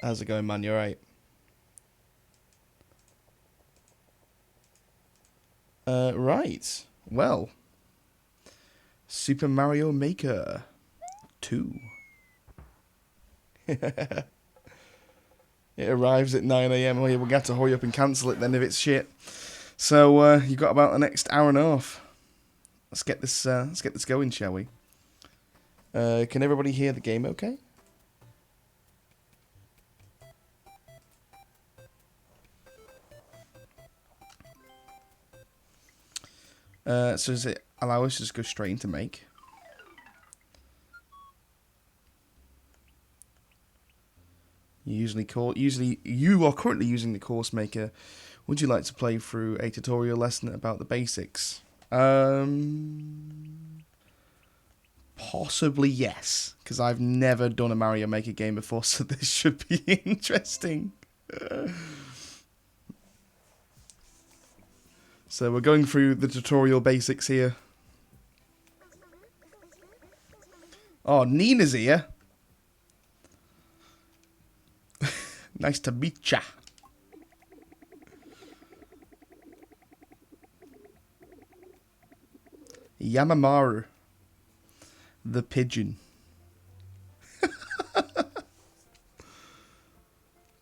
How's it going, man? You alright? Right. Well, Super Mario Maker 2. It arrives at 9 a.m. Oh, yeah, we're going to have to hurry up and cancel it then if it's shit. So, you've got about the next hour and a half. Let's get this going, shall we? Can everybody hear the game okay? So does it allow us to just go straight into make? Usually you are currently using the course maker. Would you like to play through a tutorial lesson about the basics? Possibly yes, because I've never done a Mario Maker game before, so this should be interesting. So we're going through the tutorial basics here. Oh, Nina's here. Nice to meet ya. Yamamaru. The pigeon.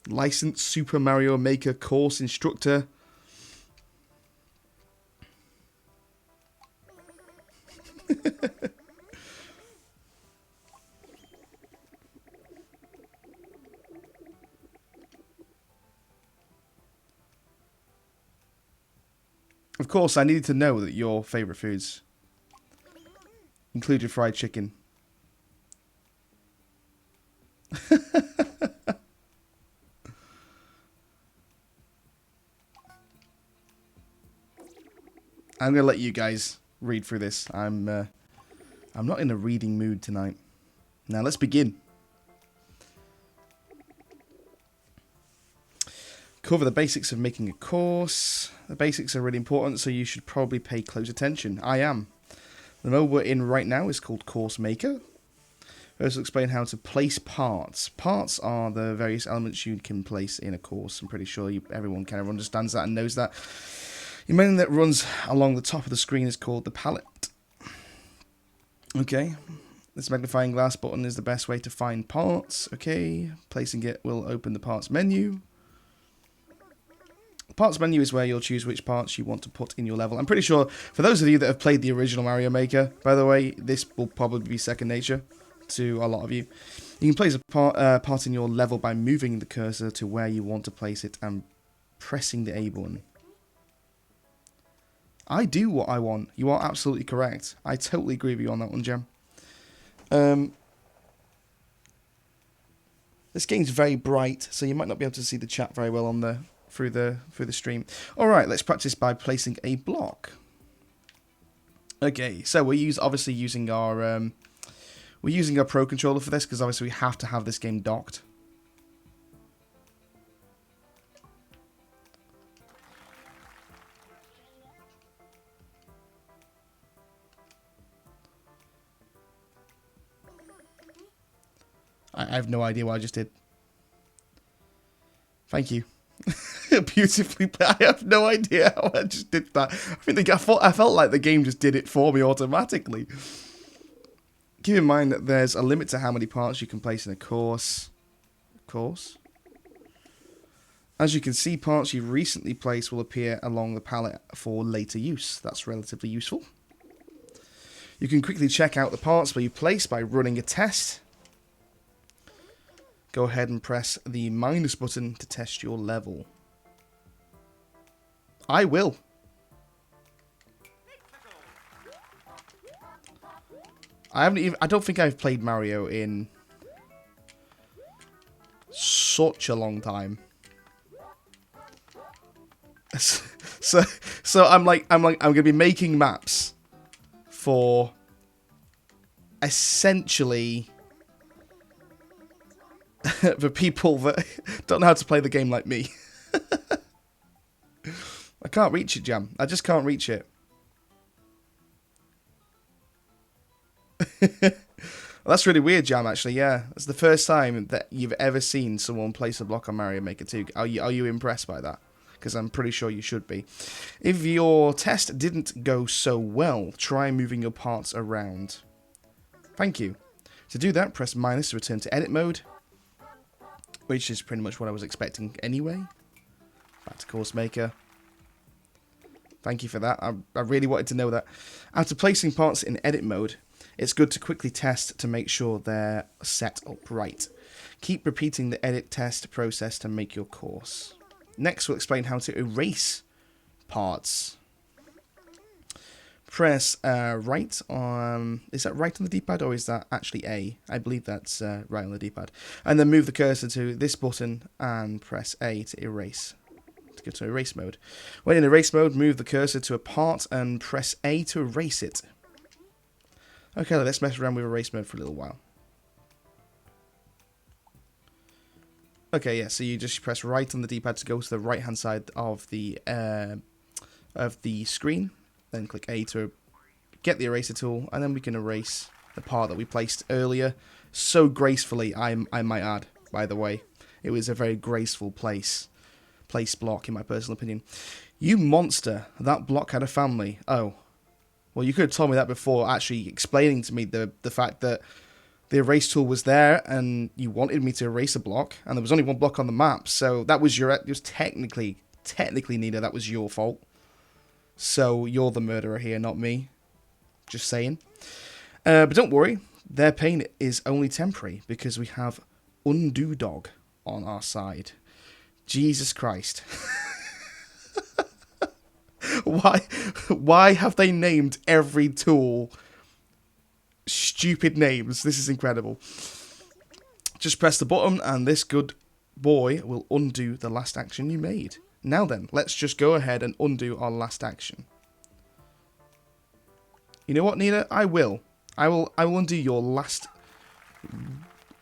Licensed Super Mario Maker course instructor. Of course, I needed to know that your favourite foods included fried chicken. I'm gonna let you guys read through this. I'm not in a reading mood tonight. Now let's begin. Cover the basics of making a course. The basics are really important, so you should probably pay close attention. I am. The mode we're in right now is called Course Maker. First, will explain how to place parts. Parts are the various elements you can place in a course. I'm pretty sure everyone kind of understands that and knows that. The menu that runs along the top of the screen is called the palette. Okay, this magnifying glass button is the best way to find parts. Okay, placing it will open the parts menu. The parts menu is where you'll choose which parts you want to put in your level. I'm pretty sure, for those of you that have played the original Mario Maker, by the way, this will probably be second nature to a lot of you. You can place a part in your level by moving the cursor to where you want to place it and pressing the A button. I do what I want. You are absolutely correct. I totally agree with you on that one, Gem. This game's very bright, so you might not be able to see the chat very well on through the stream. All right, let's practice by placing a block. Okay, so we're obviously using our Pro Controller for this because obviously we have to have this game docked. I have no idea what I just did. Thank you. Beautifully played. I have no idea how I just did that. I felt like the game just did it for me automatically. Keep in mind that there's a limit to how many parts you can place in a course. As you can see, parts you've recently placed will appear along the palette for later use. That's relatively useful. You can quickly check out the parts where you place by running a test. Go ahead and press the minus button to test your level. I will. I don't think I've played Mario in such a long time. So I'm gonna be making maps for essentially the people that don't know how to play the game like me. I can't reach it, Jam. I just can't reach it. Well, that's really weird, Jam, actually, yeah. It's the first time that you've ever seen someone place a block on Mario Maker 2. Are you impressed by that? Because I'm pretty sure you should be. If your test didn't go so well, try moving your parts around. Thank you. To do that, press minus to return to edit mode, which is pretty much what I was expecting anyway. Back to Course Maker. Thank you for that. I really wanted to know that. After placing parts in edit mode, it's good to quickly test to make sure they're set up right. Keep repeating the edit test process to make your course. Next, we'll explain how to erase parts. Press right on... Is that right on the D-pad, or is that actually A? I believe that's right on the D-pad. And then move the cursor to this button and press A to erase. To go to erase mode. When in erase mode, move the cursor to a part and press A to erase it. Okay, let's mess around with erase mode for a little while. Okay, yeah, so you just press right on the D-pad to go to the right-hand side of the screen. Then click A to get the eraser tool, and then we can erase the part that we placed earlier. So gracefully, I might add, by the way. It was a very graceful place block, in my personal opinion. You monster, that block had a family. Oh. Well, you could have told me that before actually explaining to me the fact that the erase tool was there and you wanted me to erase a block, and there was only one block on the map, so that was it was technically, Nina, that was your fault. So you're the murderer here, not me. Just saying. But don't worry, their pain is only temporary because we have Undo Dog on our side. Jesus Christ. Why have they named every tool stupid names? This is incredible. Just press the button and this good boy will undo the last action you made. Now then, let's just go ahead and undo our last action. You know what, Nina? I will undo your last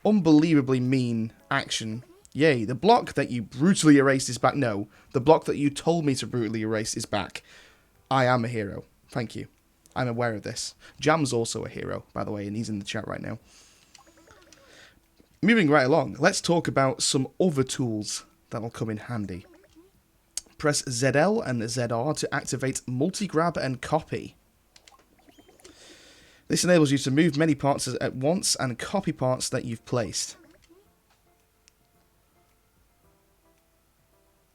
unbelievably mean action. Yay, the block that you brutally erased is back. No, the block that you told me to brutally erase is back. I am a hero. Thank you. I'm aware of this. Jam's also a hero, by the way, and he's in the chat right now. Moving right along, let's talk about some other tools that'll come in handy. Press ZL and ZR to activate multi-grab and copy. This enables you to move many parts at once and copy parts that you've placed.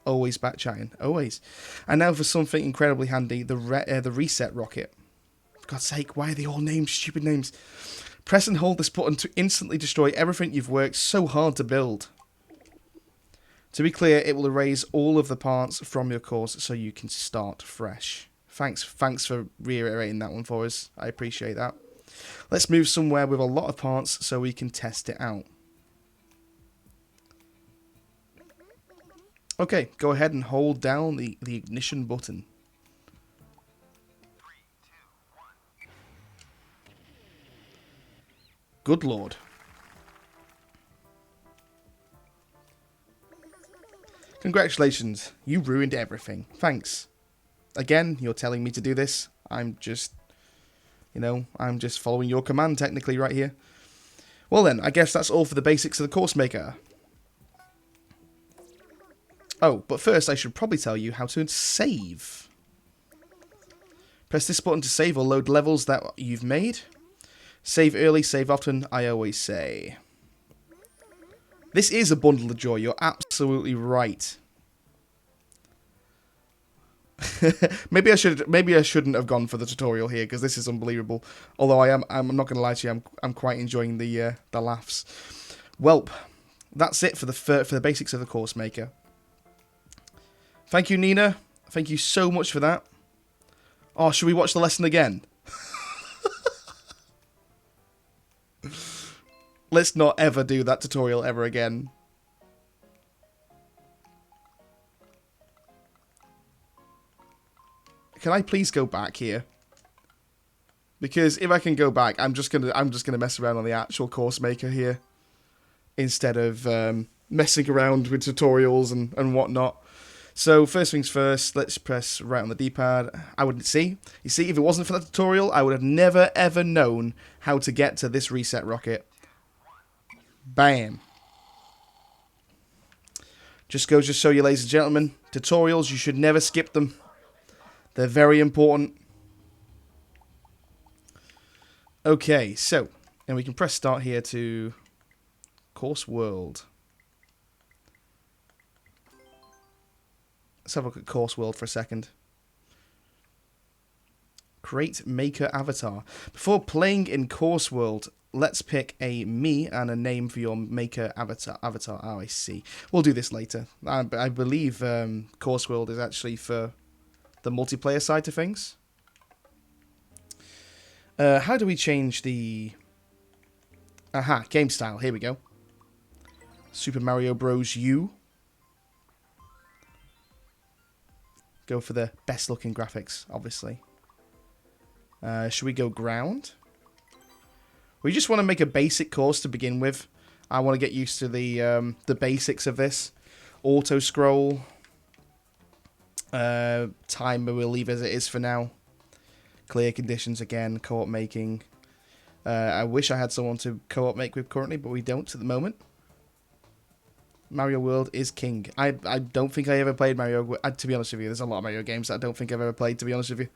Always back chatting. Always. And now for something incredibly handy, the reset rocket. For God's sake, why are they all named stupid names? Press and hold this button to instantly destroy everything you've worked so hard to build. To be clear, it will erase all of the parts from your course so you can start fresh. Thanks for reiterating that one for us. I appreciate that. Let's move somewhere with a lot of parts so we can test it out. Okay, go ahead and hold down the ignition button. 3, 2, 1. Good lord. Congratulations, you ruined everything. Thanks. Again, you're telling me to do this. I'm just following your command technically right here. Well then, I guess that's all for the basics of the Course Maker. Oh, but first I should probably tell you how to save. Press this button to save or load levels that you've made. Save early, save often, I always say. This is a bundle of joy, you're absolutely right. maybe I shouldn't have gone for the tutorial here because this is unbelievable. Although I'm not going to lie to you, I'm quite enjoying the laughs. Welp, that's it for the basics of the Course Maker. Thank you, Nina. Thank you so much for that. Oh, should we watch the lesson again? Let's not ever do that tutorial ever again. Can I please go back here? Because if I can go back, I'm just gonna mess around on the actual Course Maker here instead of messing around with tutorials and whatnot. So first things first, let's press right on the D-pad. I wouldn't see. You see, if it wasn't for that tutorial, I would have never ever known how to get to this reset rocket. Bam. Just goes to show you, ladies and gentlemen, tutorials, you should never skip them. They're very important. Okay, so, and we can press start here to Course World. Let's have a look at Course World for a second. Create Maker Avatar. Before playing in Course World, let's pick a me and a name for your Maker Avatar. Oh, I see. We'll do this later. I believe Course World is actually for the multiplayer side to things. How do we change the... Aha, game style. Here we go. Super Mario Bros. U. Go for the best looking graphics, obviously. Should we go ground? We just want to make a basic course to begin with. I want to get used to the basics of this. Auto scroll. Timer we'll leave as it is for now. Clear conditions again. Co-op making. I wish I had someone to co-op make with currently, but we don't at the moment. Mario World is king. I don't think I ever played Mario. To be honest with you, there's a lot of Mario games that I don't think I've ever played, to be honest with you.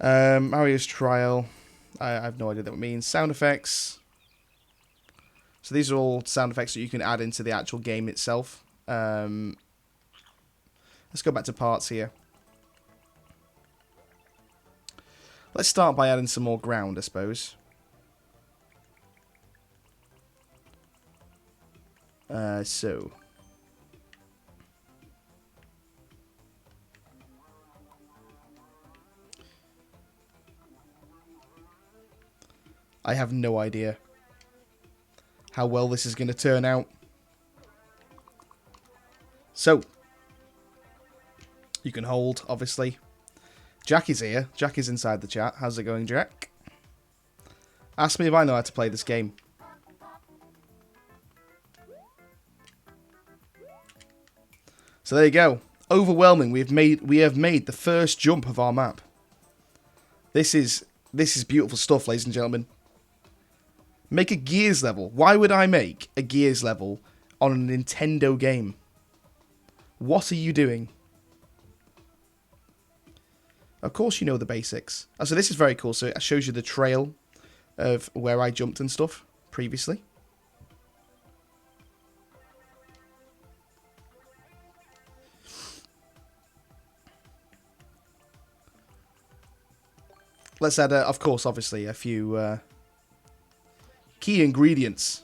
Mario's Trial. I have no idea what that means. Sound effects. So these are all sound effects that you can add into the actual game itself. Let's go back to parts here. Let's start by adding some more ground, I suppose. So... I have no idea how well this is going to turn out. So, you can hold, obviously. Jack is here. Jack is inside the chat. How's it going, Jack? Ask me if I know how to play this game. So there you go. Overwhelming. We have made the first jump of our map. This is beautiful stuff, ladies and gentlemen. Make a Gears level. Why would I make a Gears level on a Nintendo game? What are you doing? Of course you know the basics. Oh, so this is very cool. So it shows you the trail of where I jumped and stuff previously. Let's add, of course, obviously, a few key ingredients.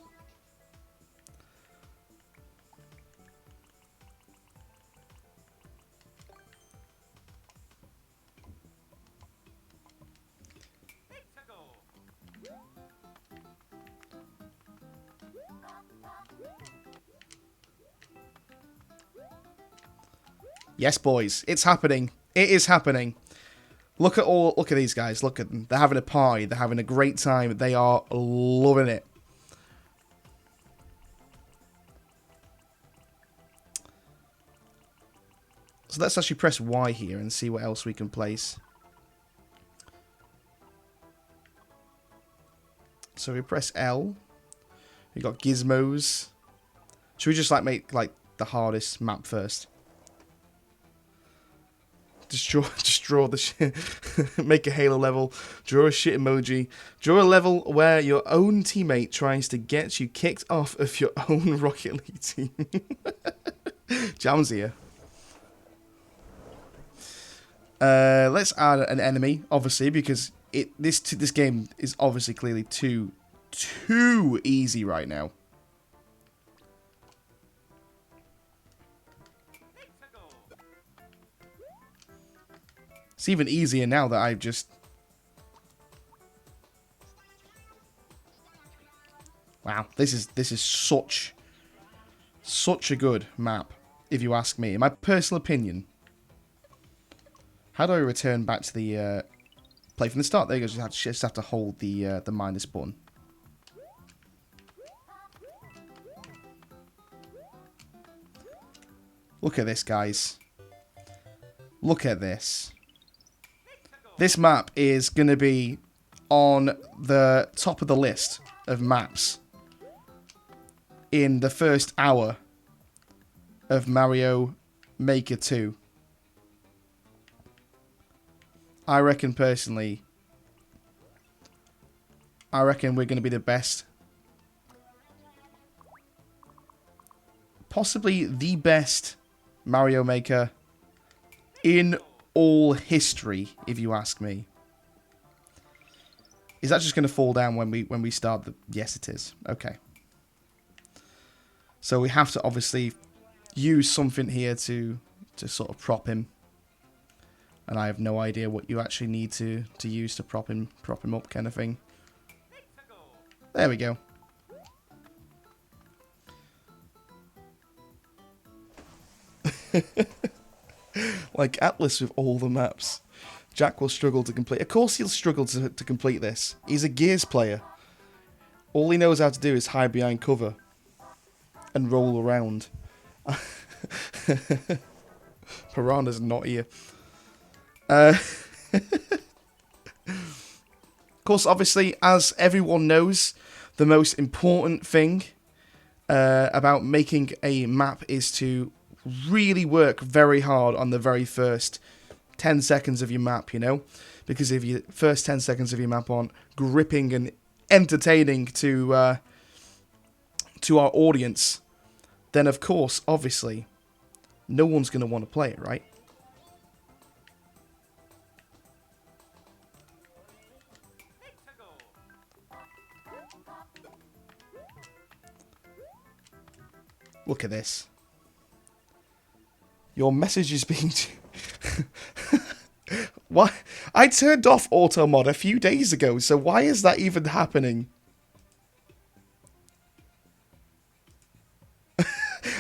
Yes, boys, it's happening. It is happening. Look at these guys. Look at them. They're having a party. They're having a great time. They are loving it. So let's actually press Y here and see what else we can place. So we press L. We've got gizmos. Should we just make the hardest map first? Just draw the shit. Make a Halo level. Draw a shit emoji. Draw a level where your own teammate tries to get you kicked off of your own Rocket League team. Jam's here. Let's add an enemy, obviously, because this game is obviously clearly too easy right now. It's even easier now that I've just... Wow, this is such a good map, if you ask me. In my personal opinion. How do I return back to the play from the start? There you go. Just have to hold the minus button. Look at this, guys. Look at this. This map is going to be on the top of the list of maps in the first hour of Mario Maker 2. I reckon personally, we're going to be the best. Possibly the best Mario Maker in all history, if you ask me. Is that just going to fall down when we start the... Yes, it is. Okay. So we have to obviously use something here to sort of prop him. And I have no idea what you actually need to use to prop him up, kind of thing. There we go. Like Atlas with all the maps. Jack will struggle to complete. Of course he'll struggle to complete this. He's a Gears player. All he knows how to do is hide behind cover. And roll around. Piranha's not here. Of course, obviously, as everyone knows, the most important thing about making a map is to really work very hard on the very first 10 seconds of your map, you know? Because if your first 10 seconds of your map aren't gripping and entertaining to our audience, then of course, obviously, no one's going to want to play it, right? Look at this. Your message is being... What? I turned off auto mod a few days ago, so why is that even happening?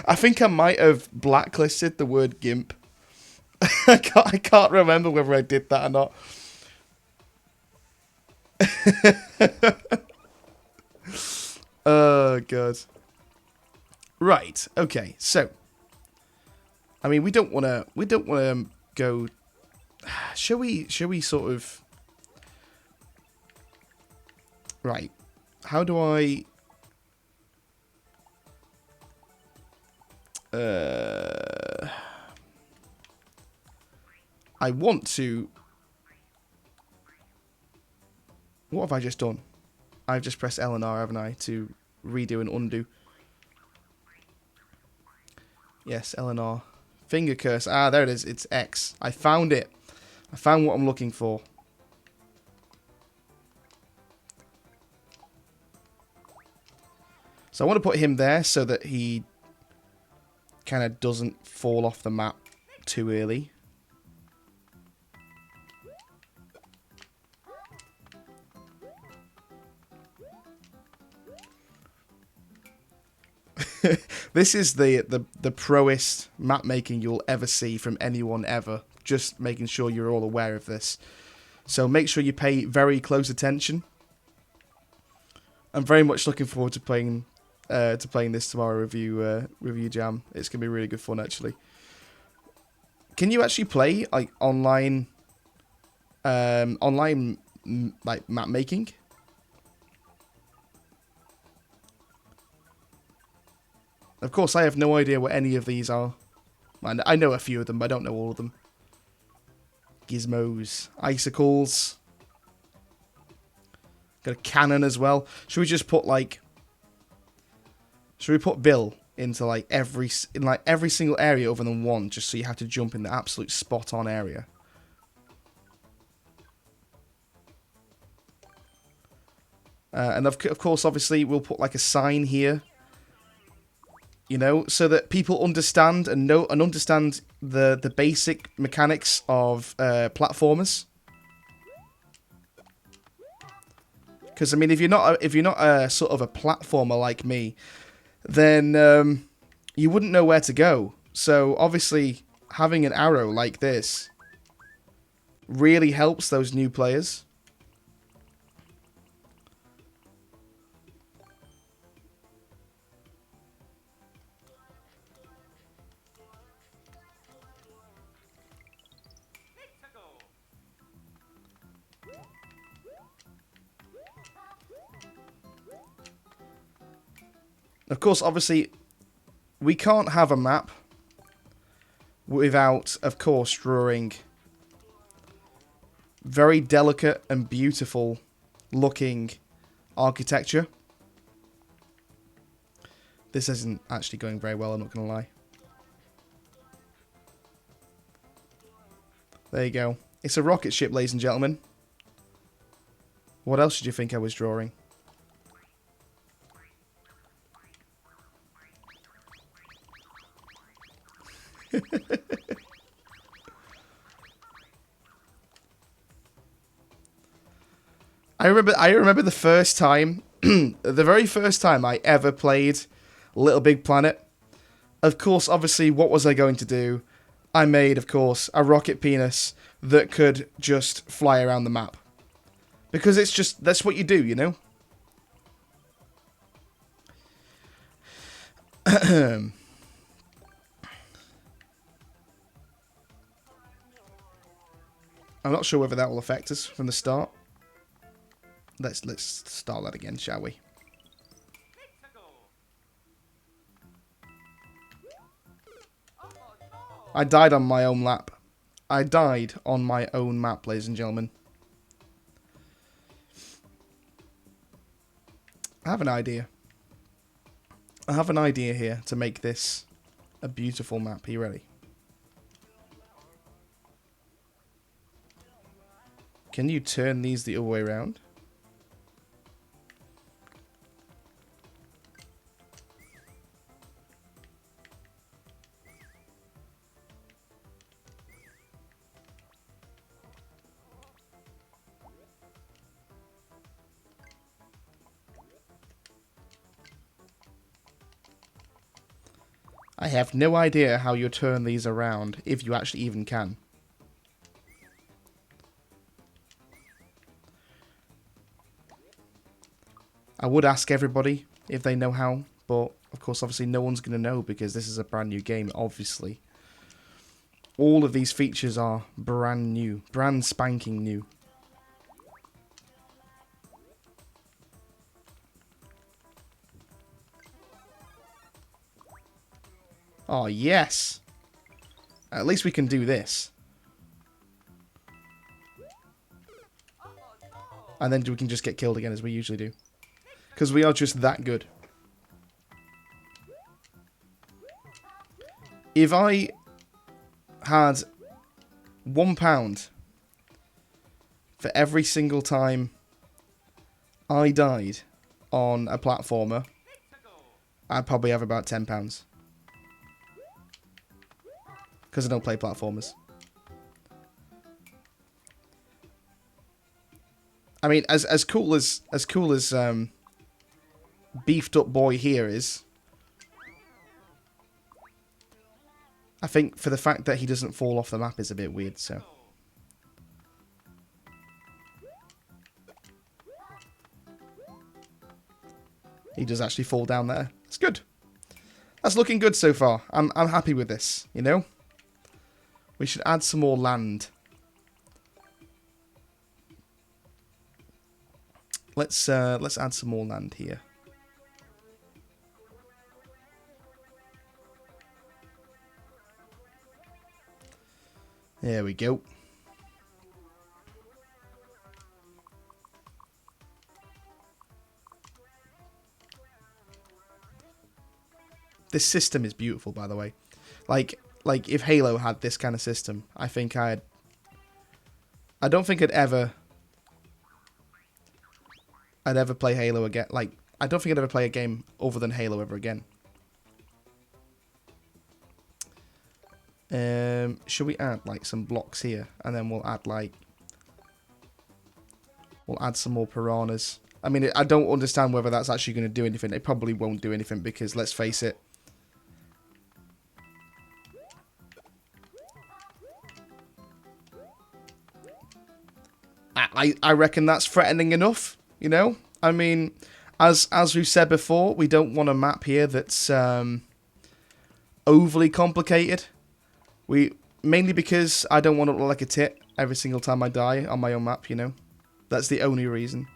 I think I might have blacklisted the word GIMP. I can't remember whether I did that or not. Oh, God. Right, okay, so... I mean, we don't want to go... Shall we sort of... Right, how do I... I want to... What have I just done? I've just pressed L and R, haven't I, to redo and undo. Yes, L and R. Finger curse. Ah, there it is. It's X. I found it. I found what I'm looking for. So I want to put him there so that he kind of doesn't fall off the map too early. This is the proest map making you'll ever see from anyone ever. Just making sure you're all aware of this. So make sure you pay very close attention. I'm very much looking forward to playing this tomorrow review jam. It's gonna be really good fun actually. Can you actually play like online like map making? Of course, I have no idea what any of these are. I know a few of them, but I don't know all of them. Gizmos, icicles. Got a cannon as well. Should we just put like? Should we put Bill into like every single area other than one, just so you have to jump in the absolute spot on area? And of course, obviously, we'll put like a sign here. You know, so that people understand and know and understand the basic mechanics of platformers. Because I mean, if you're not a sort of a platformer like me, then you wouldn't know where to go. So obviously, having an arrow like this really helps those new players. Of course, obviously, we can't have a map without, of course, drawing very delicate and beautiful looking architecture. This isn't actually going very well, I'm not going to lie. There you go. It's a rocket ship, ladies and gentlemen. What else did you think I was drawing? I remember the first time, the very first time I ever played Little Big Planet. Of course, obviously, what was I going to do? I made, of course, a rocket penis that could just fly around the map. Because it's just, that's what you do, you know? I'm not sure whether that will affect us from the start. Let's start that again, shall we? I died on my own lap. I died on my own map, ladies and gentlemen. I have an idea. I have an idea here to make this a beautiful map. Are you ready? Can you turn these the other way around? I have no idea how you turn these around, if you actually even can. I would ask everybody if they know how, but of course, obviously, no one's going to know because this is a brand new game, obviously. All of these features are brand new, brand spanking new. Oh, yes! At least we can do this. And then we can just get killed again as we usually do. Because we are just that good. If I had £1 for every single time I died on a platformer, I'd probably have about £10. Because I don't play platformers. I mean, as cool as beefed up boy here is, I think for the fact that he doesn't fall off the map is a bit weird. So he does actually fall down there. It's good. That's looking good so far. I'm happy with this. You know. We should add some more land. Let's add some more land here. There we go. This system is beautiful, by the way. Like if Halo had this kind of system, I think I don't think I'd ever play Halo again. Like, I don't think I'd ever play a game other than Halo ever again. Should we add like some blocks here, and then we'll add some more piranhas. I mean, I don't understand whether that's actually going to do anything. It probably won't do anything because, let's face it, I reckon that's threatening enough, you know? I mean, as we've said before, we don't want a map here that's overly complicated. Mainly because I don't want to look like a tit every single time I die on my own map, you know? That's the only reason.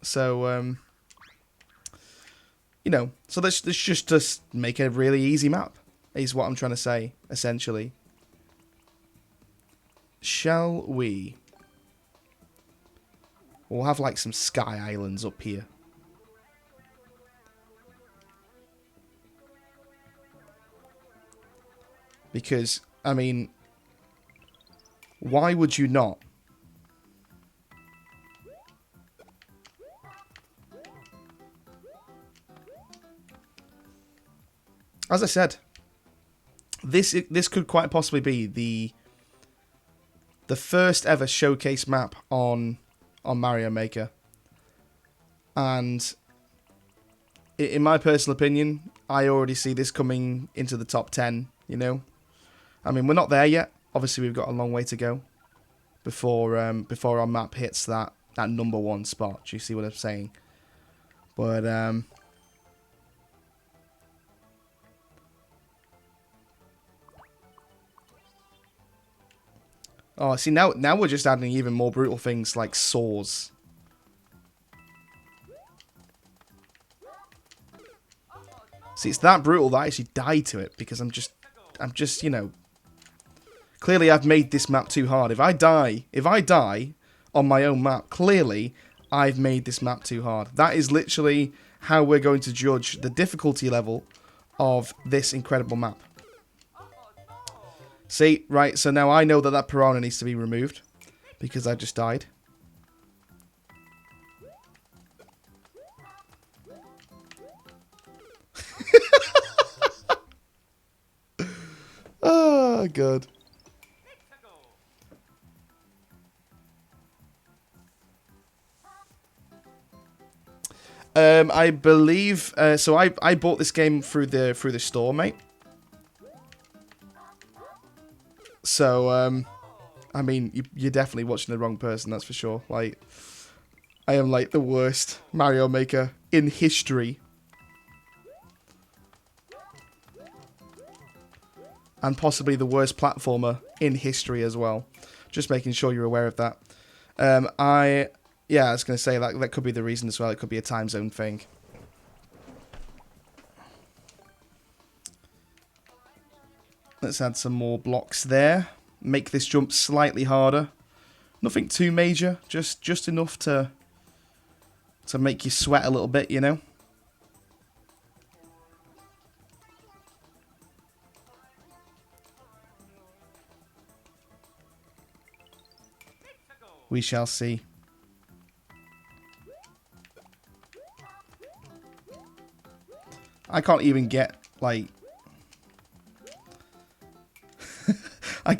So, You know, so let's just make a really easy map, is what I'm trying to say, essentially. Shall we? We'll have like some sky islands up here. Because, I mean, why would you not? As I said, this could quite possibly be the first ever showcase map on Mario Maker. And in my personal opinion, I already see this coming into the top 10, you know. I mean, we're not there yet. Obviously, we've got a long way to go before our map hits that number 1 spot. Do you see what I'm saying? But oh, see, now we're just adding even more brutal things like saws. See, it's that brutal that I actually died to it because I'm just, you know, clearly I've made this map too hard. If I die on my own map, clearly I've made this map too hard. That is literally how we're going to judge the difficulty level of this incredible map. See, right, so now I know that piranha needs to be removed because I just died. Oh, God. I believe so. I bought this game through the store, mate. So I mean, you're definitely watching the wrong person. That's for sure. Like, I am like the worst Mario Maker in history, and possibly the worst platformer in history as well. Just making sure you're aware of that. Yeah, I was going to say that could be the reason as well. It could be a time zone thing. Let's add some more blocks there. Make this jump slightly harder. Nothing too major, just enough to make you sweat a little bit, you know. We shall see. I can't even get like I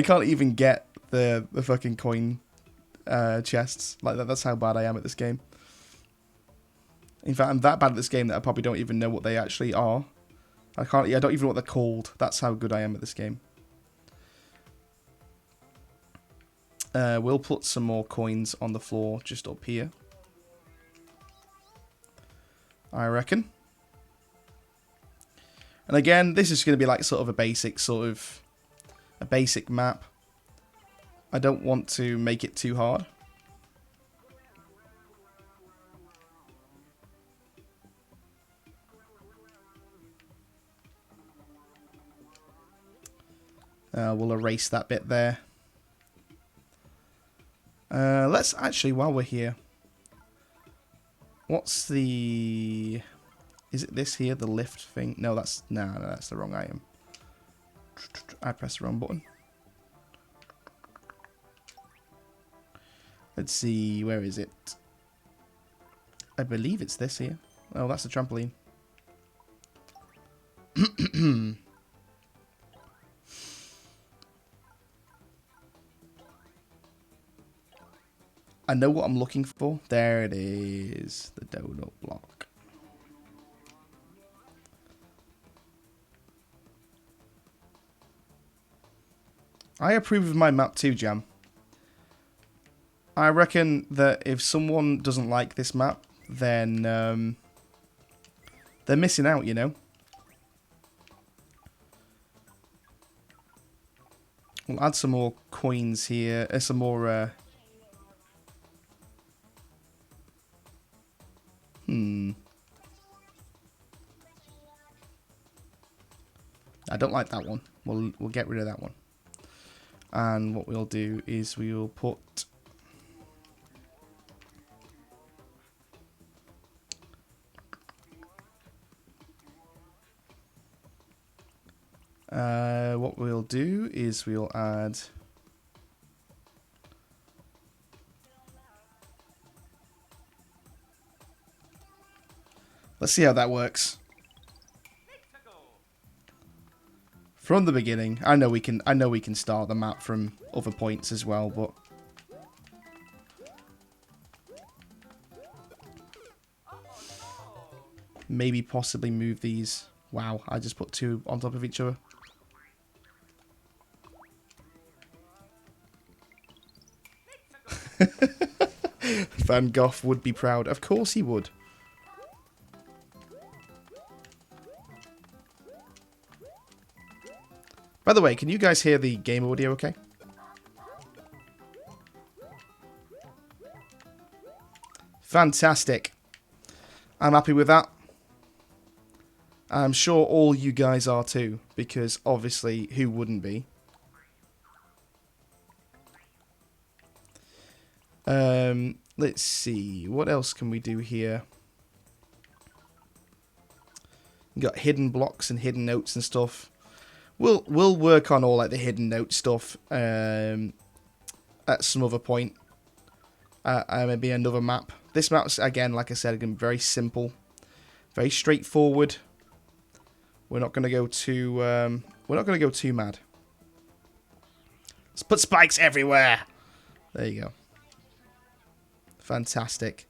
can't even get the fucking coin chests. Like that's how bad I am at this game. In fact, I'm that bad at this game that I probably don't even know what they actually are. I don't even know what they're called. That's how good I am at this game. We'll put some more coins on the floor just up here, I reckon. And again, this is going to be like sort of a basic map. I don't want to make it too hard. We'll erase that bit there. Let's actually, while we're here, what's the... Is it this here, the lift thing? No, that's that's the wrong item. I pressed the wrong button. Let's see, where is it? I believe it's this here. Oh, that's the trampoline. I know what I'm looking for. There it is, the donut block. I approve of my map too, Jam. I reckon that if someone doesn't like this map, then they're missing out, you know? We'll add some more coins here. Some more... I don't like that one. We'll get rid of that one. And what we'll do is we will put what we'll do is we'll add let's see how that works. From the beginning, I know we can start the map from other points as well, but maybe possibly move these. Wow, I just put two on top of each other. Van Gogh would be proud. Of course he would. By the way, can you guys hear the game audio okay? Fantastic. I'm happy with that. I'm sure all you guys are too, because obviously, who wouldn't be? Let's see. What else can we do here? We've got hidden blocks and hidden notes and stuff. We'll work on all like the hidden note stuff at some other point. Maybe another map. This map's again, like I said, going to be very simple, very straightforward. We're not going to go too. We're not going to go too mad. Let's put spikes everywhere. There you go. Fantastic.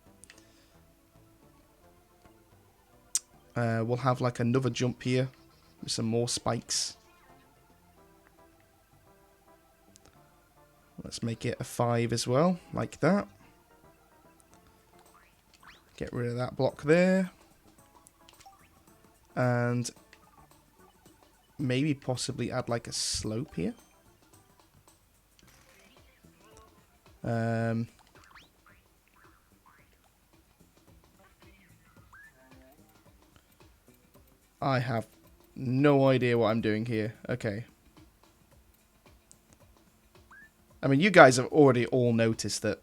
We'll have like another jump here with some more spikes. Let's make it a 5 as well, like that. Get rid of that block there. And maybe possibly add like a slope here. I have no idea what I'm doing here. Okay. I mean, you guys have already all noticed that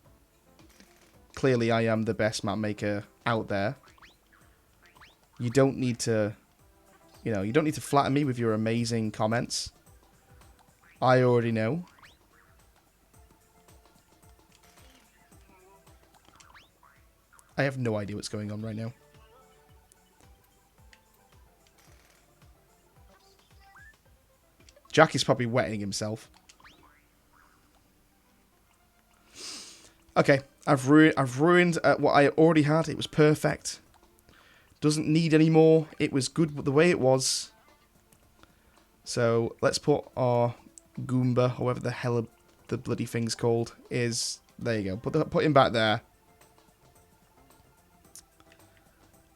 clearly I am the best map maker out there. You don't need to, you don't need to flatter me with your amazing comments. I already know. I have no idea what's going on right now. Jack is probably wetting himself. Okay, I've ruined what I already had. It was perfect. Doesn't need any more. It was good the way it was. So let's put our Goomba, however the hell the bloody thing's called, is there. You go. Put him back there,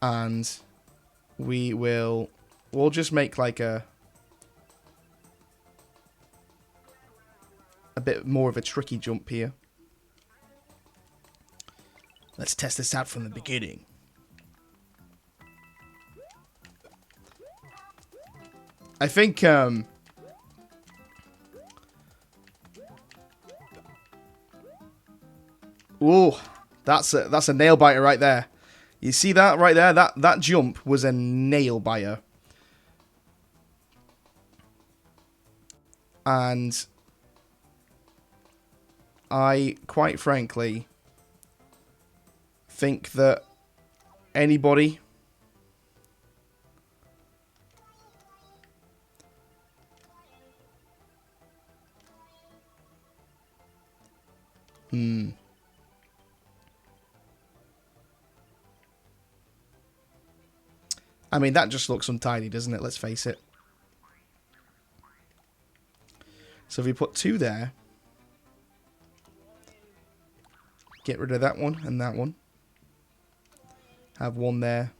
and we'll just make like a bit more of a tricky jump here. Let's test this out from the beginning. I think ooh, that's a nail biter right there. You see that right there? That jump was a nail biter. And I quite frankly think that anybody I mean, that just looks untidy, doesn't it? Let's face it. So if we put 2 there, get rid of that one and that one. Have 1 there.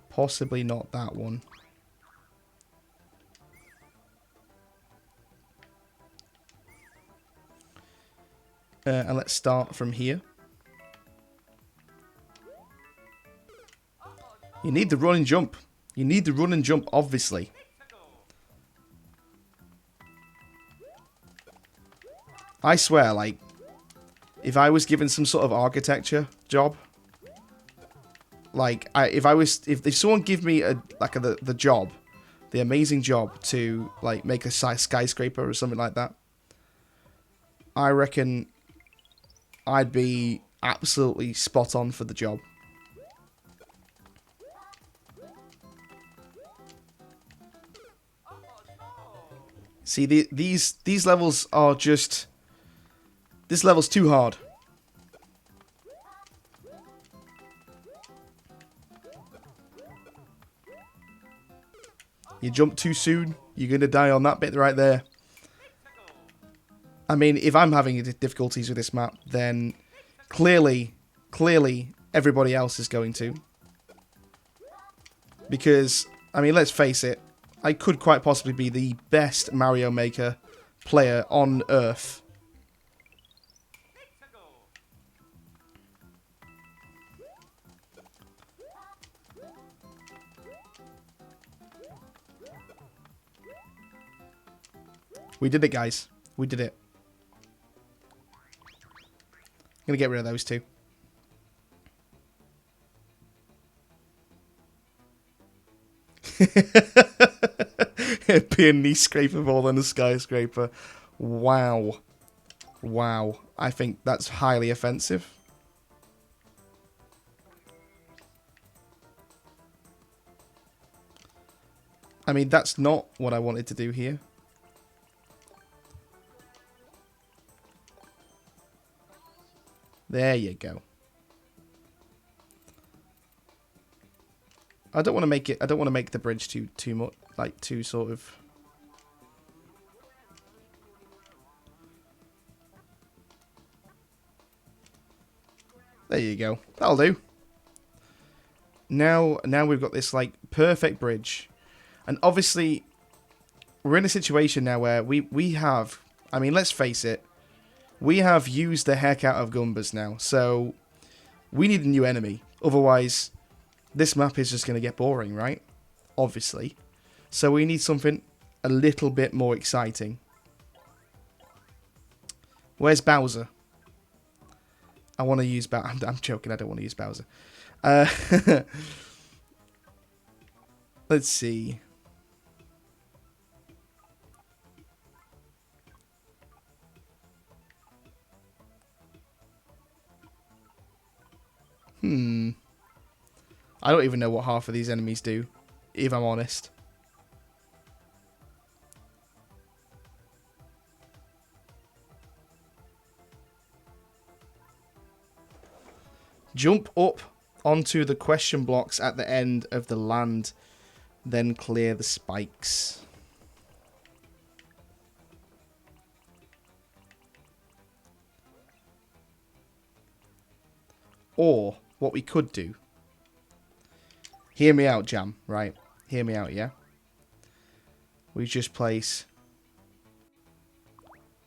Possibly not that one. And let's start from here. You need the run and jump. You need the run and jump, obviously. I swear, like, if I was given some sort of architecture job, like, if someone give me the job, the amazing job to like make a skyscraper or something like that, I reckon I'd be absolutely spot on for the job. See, these levels are just... This level's too hard. You jump too soon, you're going to die on that bit right there. I mean, if I'm having difficulties with this map, then clearly everybody else is going to. Because, I mean, let's face it, I could quite possibly be the best Mario Maker player on Earth. We did it, guys. We did it. I'm going to get rid of those two. It'd be a knee scraper more than a skyscraper. Wow. Wow. I think that's highly offensive. I mean, that's not what I wanted to do here. There you go. I don't want to make it. I don't want to make the bridge too much, like too sort of. There you go. That'll do. Now we've got this like perfect bridge, and obviously we're in a situation now where we have. I mean, let's face it. We have used the heck out of Goombas now, so we need a new enemy. Otherwise, this map is just going to get boring, right? Obviously. So we need something a little bit more exciting. Where's Bowser? I want to use Bowser. I'm joking, I don't want to use Bowser. Let's see. I don't even know what half of these enemies do, if I'm honest. Jump up onto the question blocks at the end of the land, then clear the spikes. Or what we could do. Hear me out, Jam, right? Hear me out, yeah? We just place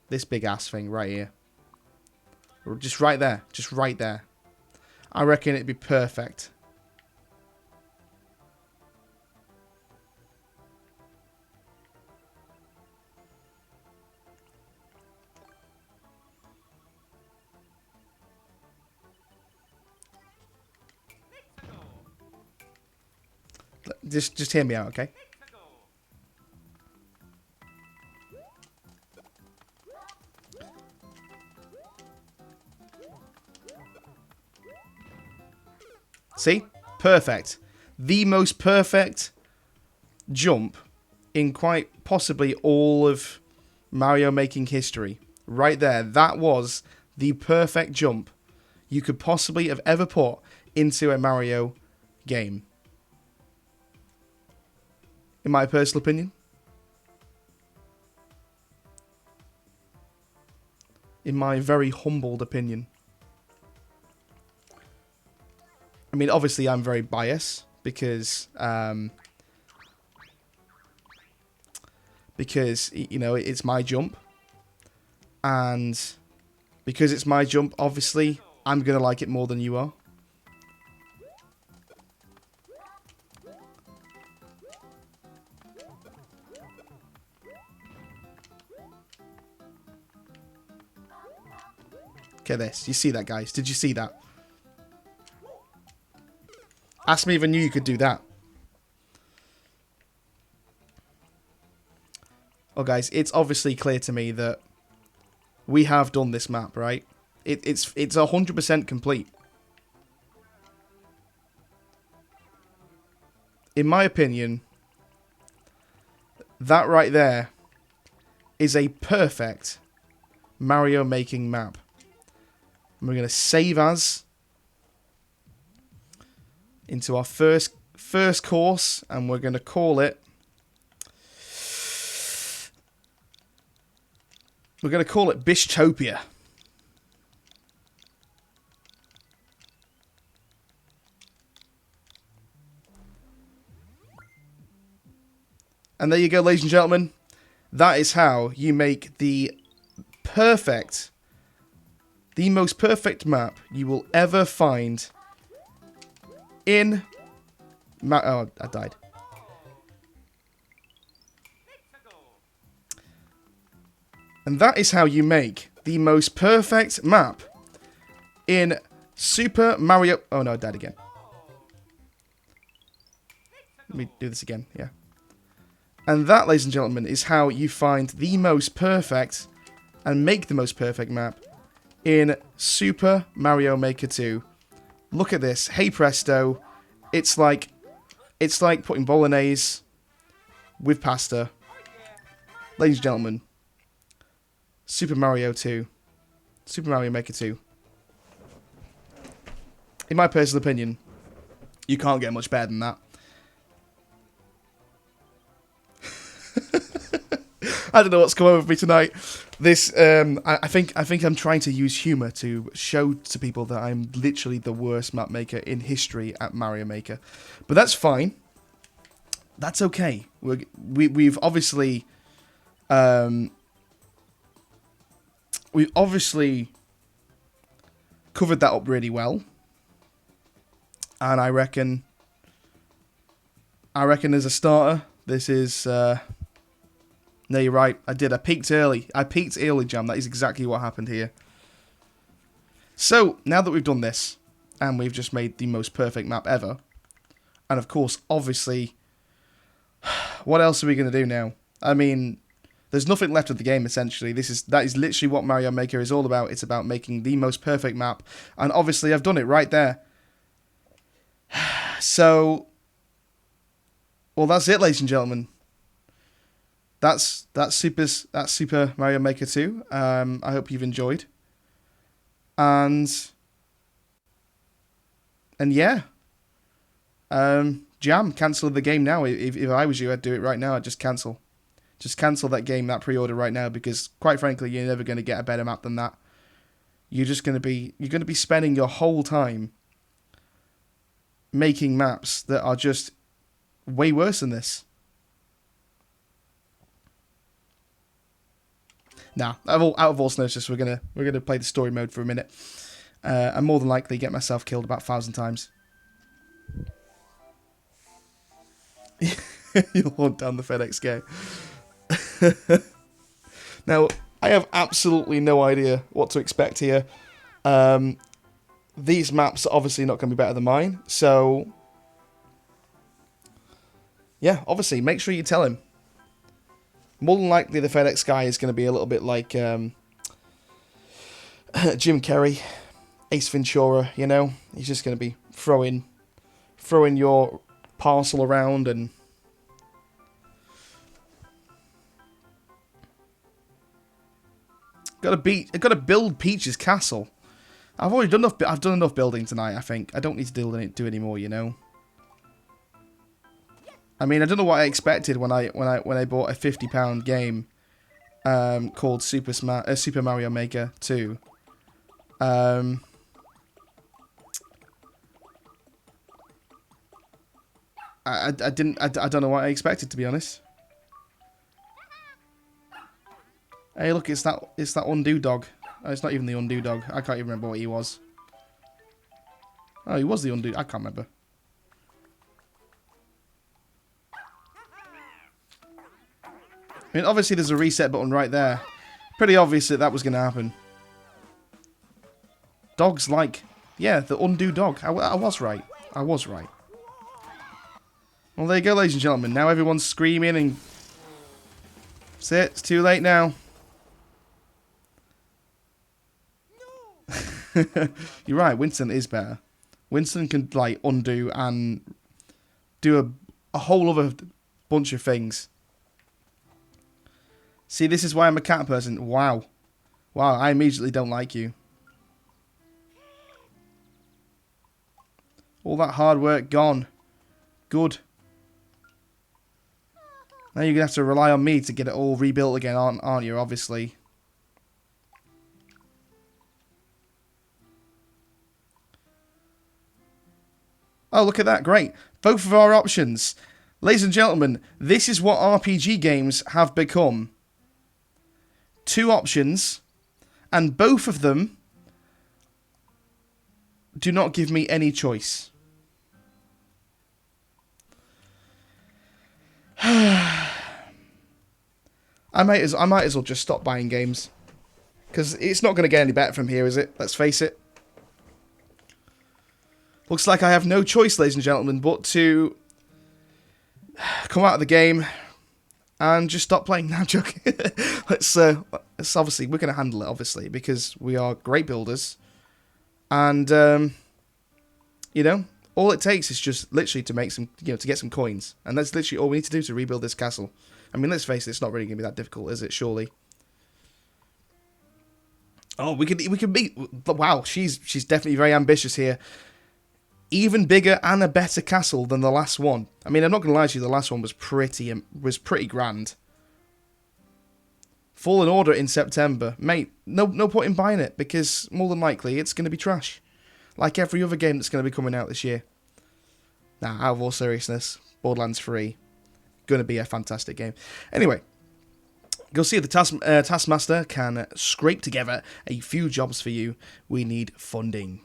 this big ass thing right here. Just right there. Just right there. I reckon it'd be perfect. Just hear me out, okay? See? Perfect. The most perfect jump in quite possibly all of Mario making history. Right there. That was the perfect jump you could possibly have ever put into a Mario game. In my personal opinion. In my very humbled opinion. I mean, obviously I'm very biased because you know, it's my jump. And because it's my jump, obviously I'm going to like it more than you are. Look at this. You see that, guys? Did you see that? Ask me if I knew you could do that. Oh, guys, it's obviously clear to me that we have done this map, right? It's 100% complete. In my opinion, that right there is a perfect Mario making map. And we're going to save as into our first course, and we're going to call it. We're going to call it Bishtopia. And there you go, ladies and gentlemen. That is how you make the most perfect map you will ever find in... Oh, I died. And that is how you make the most perfect map in Super Mario... Oh no, I died again. Let me do this again, yeah. And that, ladies and gentlemen, is how you find the most perfect and make the most perfect map in Super Mario Maker 2. Look at this. Hey presto. It's like putting bolognese with pasta. Ladies and gentlemen, Super Mario 2. Super Mario Maker 2. In my personal opinion, you can't get much better than that. I don't know what's come over me tonight. This, I think I'm trying to use humour to show to people that I'm literally the worst map maker in history at Mario Maker, but that's fine. That's okay. We've obviously, covered that up really well, and I reckon as a starter, this is. No, you're right. I peaked early. I peaked early, Jam. That is exactly what happened here. So, now that we've done this, and we've just made the most perfect map ever, and of course, obviously, what else are we going to do now? I mean, there's nothing left of the game, essentially. That is literally what Mario Maker is all about. It's about making the most perfect map, and obviously, I've done it right there. So, well, that's it, ladies and gentlemen. That's Super Mario Maker 2. I hope you've enjoyed. And yeah. Jam, cancel the game now. If I was you, I'd do it right now. I'd just cancel. Just cancel that game, that pre-order right now, because quite frankly, you're never going to get a better map than that. You're going to be spending your whole time making maps that are just way worse than this. Nah, out of all seriousness, we're gonna play the story mode for a minute. And more than likely get myself killed about 1,000 times. You'll hunt down the FedEx guy. Now, I have absolutely no idea what to expect here. These maps are obviously not going to be better than mine, so yeah, obviously, make sure you tell him. More than likely, the FedEx guy is going to be a little bit like Jim Carrey, Ace Ventura, you know? He's just going to be throwing your parcel around and... Got to build Peach's castle. I've already done enough. I've done enough building tonight, I think. I don't need to do any more, you know? I mean, I don't know what I expected when I bought a £50 game called Super Mario Maker 2. I don't know what I expected, to be honest. Hey, look, it's that Undo dog. Oh, it's not even the Undo dog. I can't even remember what he was. Oh, he was the Undo. I can't remember. I mean, obviously there's a reset button right there. Pretty obvious that was going to happen. Dogs like... Yeah, the undo dog. I was right. I was right. Well, there you go, ladies and gentlemen. Now everyone's screaming and... That's it. It's too late now. You're right. Winston is better. Winston can, like, undo and do a whole other bunch of things. See, this is why I'm a cat person. Wow. Wow, I immediately don't like you. All that hard work gone. Good. Now you're going to have to rely on me to get it all rebuilt again, aren't you, obviously? Oh, look at that. Great. Both of our options. Ladies and gentlemen, this is what RPG games have become. 2 options, and both of them do not give me any choice. I might as well just stop buying games. Because it's not going to get any better from here, is it? Let's face it. Looks like I have no choice, ladies and gentlemen, but to come out of the game and just stop playing. No, I'm joking. Let's obviously, we're going to handle it, obviously, because we are great builders. And, you know, all it takes is just literally to make some, to get some coins. And that's literally all we need to do to rebuild this castle. I mean, let's face it, it's not really going to be that difficult, is it, surely? Oh, we can beat... Wow, she's definitely very ambitious here. Even bigger and a better castle than the last one. I mean, I'm not going to lie to you, the last one was pretty grand. Fallen Order in September. Mate, no point in buying it, because more than likely it's going to be trash. Like every other game that's going to be coming out this year. Nah, out of all seriousness, Borderlands 3. Going to be a fantastic game. Anyway, go see if the Taskmaster can scrape together a few jobs for you. We need funding.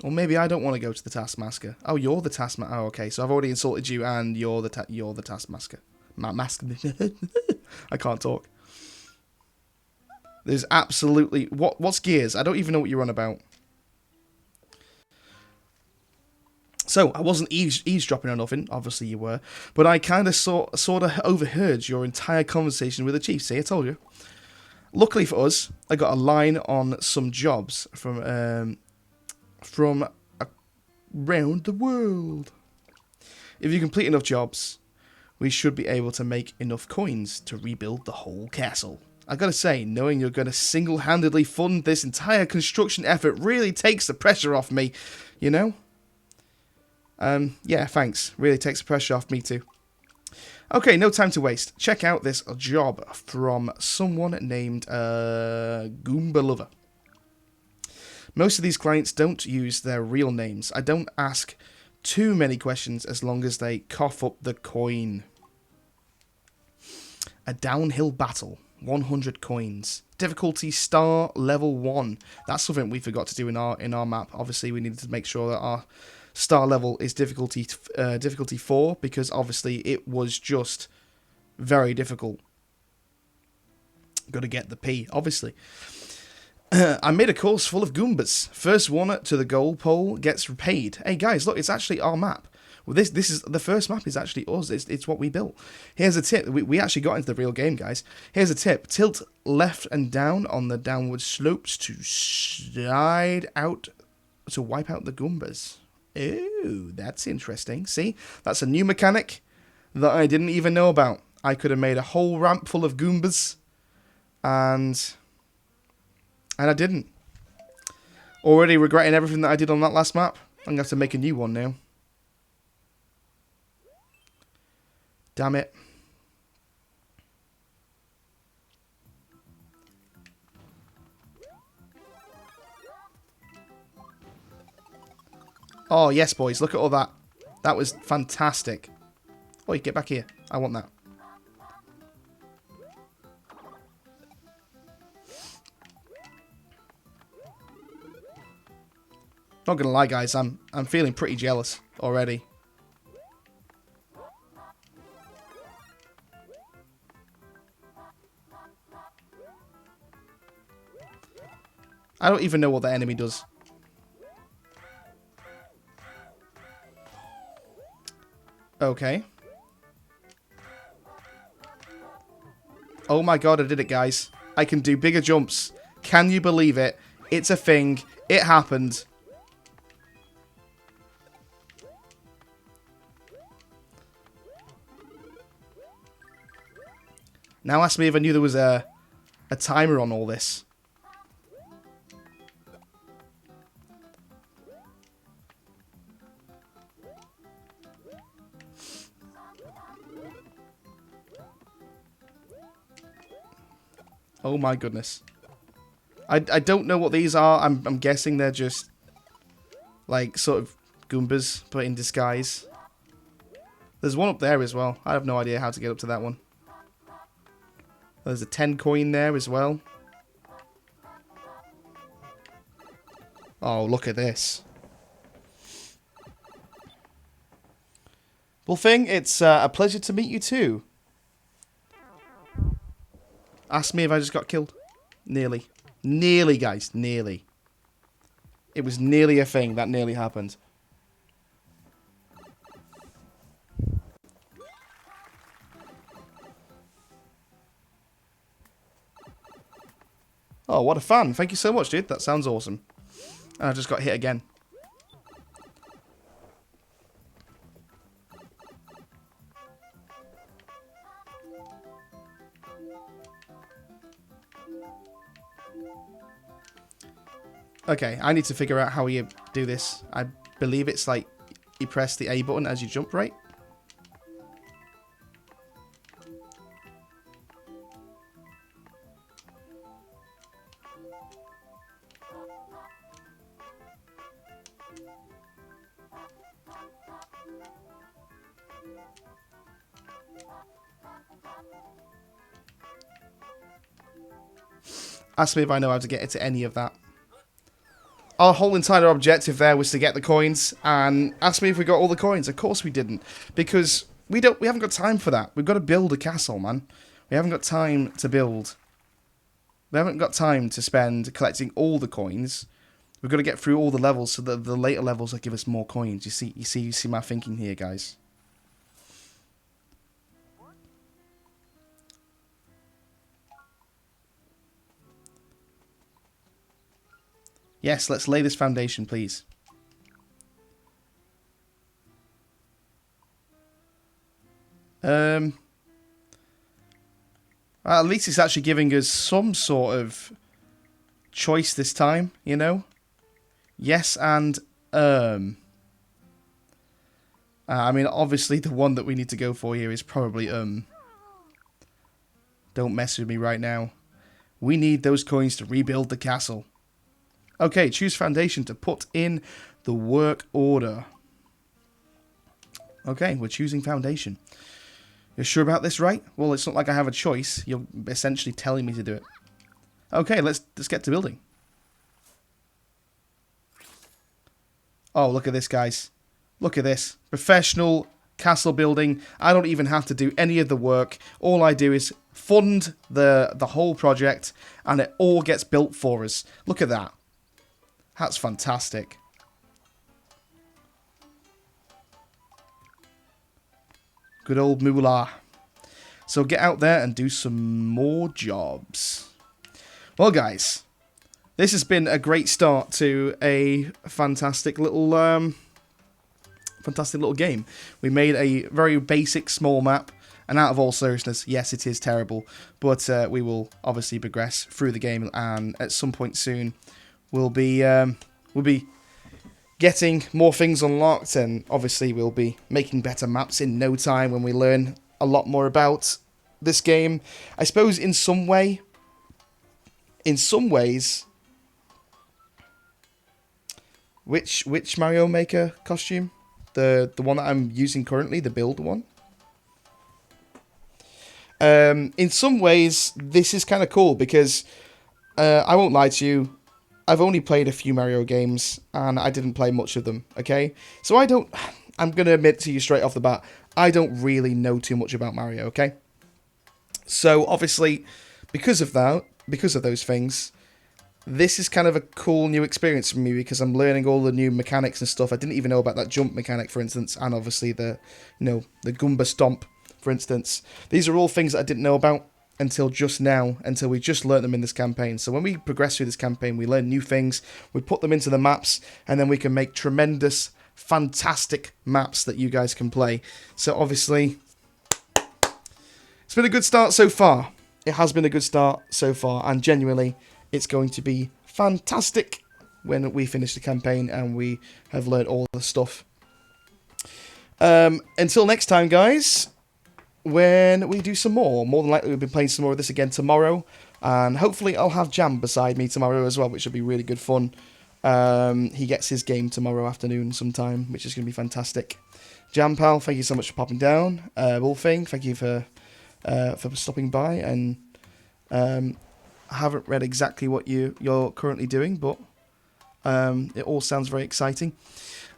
Or maybe I don't want to go to the Taskmaster. Oh, you're the Taskmaster. Oh, okay. So I've already insulted you, and you're the Taskmaster. I can't talk. There's absolutely... What's gears? I don't even know what you're on about. So, I wasn't eavesdropping on nothing. Obviously you were. But I kind of sort of overheard your entire conversation with the chief. See, I told you. Luckily for us, I got a line on some jobs from around the world. If you complete enough jobs, we should be able to make enough coins to rebuild the whole castle. I gotta say, knowing you're gonna single-handedly fund this entire construction effort really takes the pressure off me, you know? Yeah, thanks. Really takes the pressure off me too. Okay, no time to waste. Check out this job from someone named Goomba Lover. Most of these clients don't use their real names. I don't ask too many questions as long as they cough up the coin. A downhill battle. 100 coins. Difficulty star level 1. That's something we forgot to do in our map. Obviously, we needed to make sure that our star level is difficulty 4, because obviously it was just very difficult. Got to get the P, obviously. I made a course full of Goombas. First one to the goal pole gets paid. Hey guys, look, it's actually our map. Well, this is the first map is actually us. It's what we built. Here's a tip. We actually got into the real game, guys. Here's a tip. Tilt left and down on the downward slopes to slide out to wipe out the Goombas. Ooh, that's interesting. See, that's a new mechanic that I didn't even know about. I could have made a whole ramp full of Goombas, and I didn't. Already regretting everything that I did on that last map. I'm going to have to make a new one now. Damn it. Oh, yes, boys. Look at all that. That was fantastic. Oh, you get back here. I want that. Not gonna lie, guys. I'm feeling pretty jealous already. I don't even know what the enemy does. Okay. Oh my god, I did it, guys. I can do bigger jumps. Can you believe it? It's a thing. It happened. Now ask me if I knew there was a timer on all this. Oh my goodness. I don't know what these are. I'm guessing they're just like sort of Goombas, but in disguise. There's one up there as well. I have no idea how to get up to that one. There's a 10 coin there as well. Oh, look at this. Bullfing, it's a pleasure to meet you too. Ask me if I just got killed. Nearly. Nearly, guys. Nearly. It was nearly a thing. That nearly happened. Oh, what a fan. Thank you so much, dude. That sounds awesome. And I just got hit again. Okay, I need to figure out how you do this. I believe it's like you press the A button as you jump, right? Ask me if I know how to get into any of that. Our whole entire objective there was to get the coins, and ask me if we got all the coins. Of course we didn't, because we haven't got time for that. We've got to build a castle, man. We haven't got time to build. We haven't got time to spend collecting all the coins. We've got to get through all the levels so that the later levels will give us more coins. You see my thinking here, guys. Yes, let's lay this foundation, please. At least it's actually giving us some sort of choice this time, you know? Yes and I mean, obviously the one that we need to go for here is probably Don't mess with me right now. We need those coins to rebuild the castle. Okay, choose foundation to put in the work order. Okay, we're choosing foundation. You're sure about this, right? Well, it's not like I have a choice. You're essentially telling me to do it. Okay, let's get to building. Oh, look at this, guys. Look at this. Professional castle building. I don't even have to do any of the work. All I do is fund the whole project, and it all gets built for us. Look at that. That's fantastic. Good old moolah. So get out there and do some more jobs. Well, guys, this has been a great start to a fantastic little game. We made a very basic small map, and out of all seriousness, yes, it is terrible, but we will obviously progress through the game, and at some point soon, we'll be getting more things unlocked, and obviously we'll be making better maps in no time when we learn a lot more about this game. I suppose in some ways, which Mario Maker costume? The one that I'm using currently, the build one. In some ways, this is kind of cool because I won't lie to you. I've only played a few Mario games, and I didn't play much of them, okay? So I'm going to admit to you straight off the bat, I don't really know too much about Mario, okay? So, obviously, because of those things, this is kind of a cool new experience for me because I'm learning all the new mechanics and stuff. I didn't even know about that jump mechanic, for instance, and obviously the Goomba Stomp, for instance. These are all things that I didn't know about until just now, until we just learnt them in this campaign. So when we progress through this campaign, we learn new things, we put them into the maps, and then we can make tremendous, fantastic maps that you guys can play. So obviously, it's been a good start so far. It has been a good start so far, and genuinely, it's going to be fantastic when we finish the campaign and we have learned all the stuff. Until next time, guys, when we do some more than likely we'll be playing some more of this again tomorrow, and hopefully I'll have Jam beside me tomorrow as well, which will be really good fun. He gets his game tomorrow afternoon sometime, which is going to be fantastic. Jam Pal, thank you so much for popping down. Wolfing, thank you for stopping by, and I haven't read exactly what you're currently doing, but it all sounds very exciting.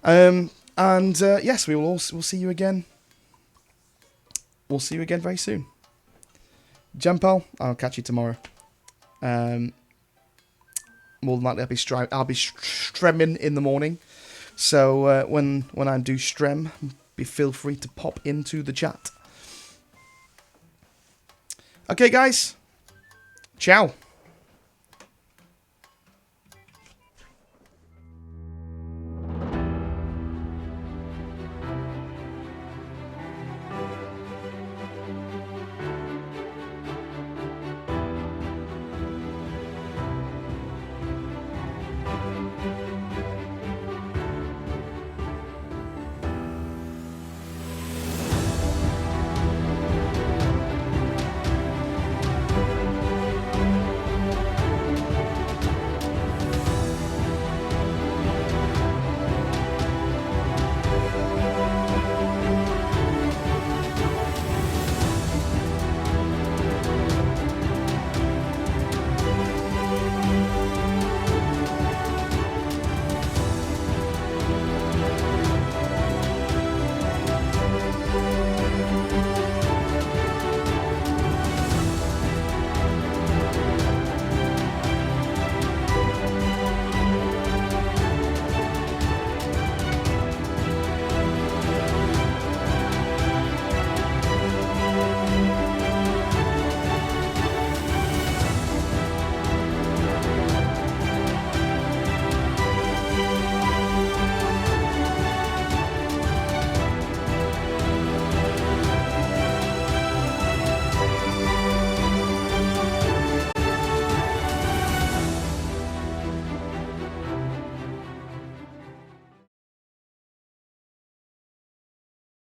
Yes, we'll see you again. We'll see you again very soon. Jampal, I'll catch you tomorrow. More than likely, I'll be stremming in the morning. So when I do strem, feel free to pop into the chat. Okay, guys. Ciao.